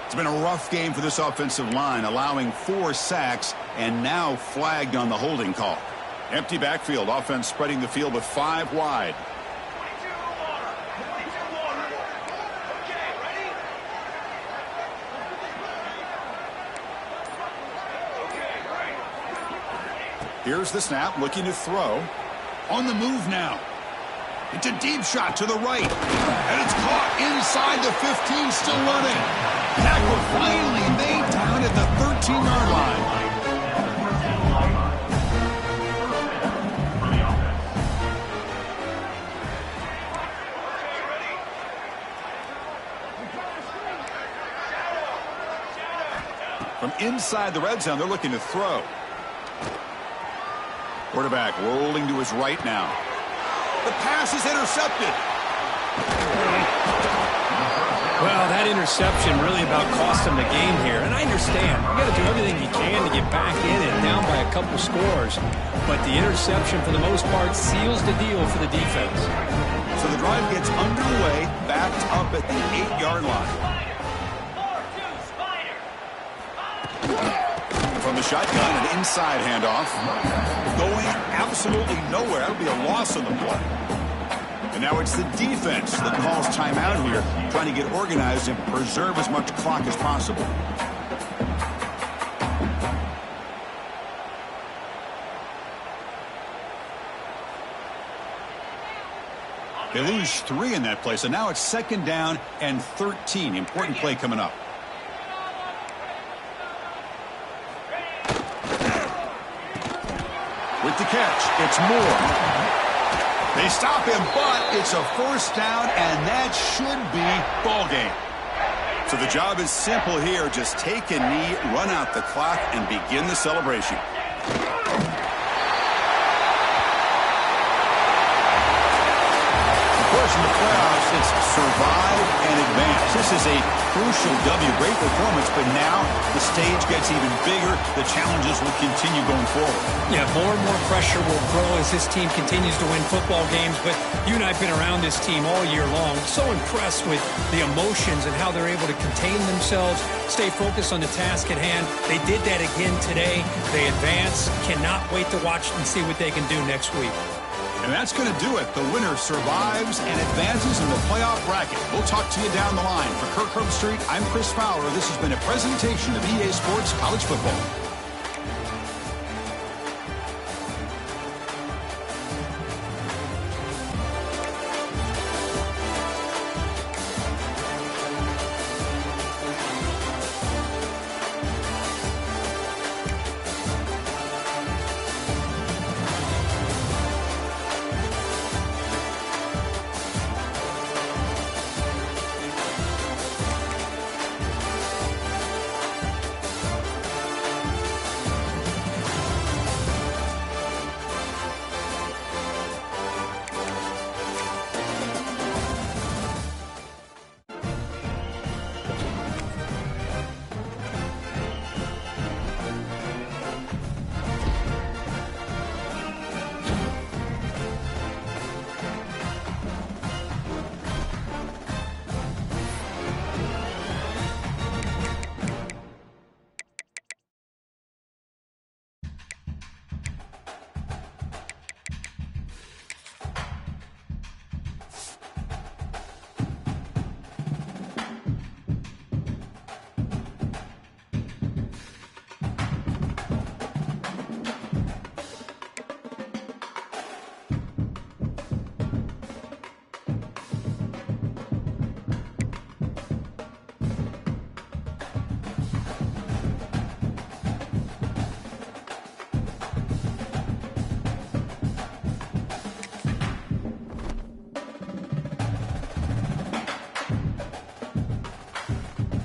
It's been a rough game for this offensive line, allowing 4 sacks and now flagged on the holding call. Empty backfield. Offense spreading the field with 5 wide. Here's the snap, looking to throw. On the move now. It's a deep shot to the right. And it's caught inside the 15, still running. Tackle finally made down at the 13-yard line. From inside the red zone, they're looking to throw. Quarterback rolling to his right now. The pass is intercepted. Well, that interception really about cost them the game here. And I understand. You got to do everything you can to get back in and down by a couple scores. But the interception, for the most part, seals the deal for the defense. So the drive gets underway, backed up at the 8-yard line. from the shotgun, an inside handoff. Going absolutely nowhere. That'll be a loss on the play. And now it's the defense that calls timeout here, trying to get organized and preserve as much clock as possible. They lose 3 in that play, so now it's 2nd down and 13. Important play coming up. With the catch, it's Moore. They stop him, but it's a 1st down, and that should be ball game. So the job is simple here. Just take a knee, run out the clock, and begin the celebration. In the playoffs, it's survive and advance. This is a crucial W. Great performance, but now the stage gets even bigger. The challenges will continue going forward. Yeah, more and more pressure will grow as this team continues to win football games. But you and I have been around this team all year long. So impressed with the emotions and how they're able to contain themselves, stay focused on the task at hand. They did that again today. They advance. Cannot wait to watch and see what they can do next week. And that's going to do it. The winner survives and advances in the playoff bracket. We'll talk to you down the line. For Kirk Herbstreit, I'm Chris Fowler. This has been a presentation of EA Sports College Football.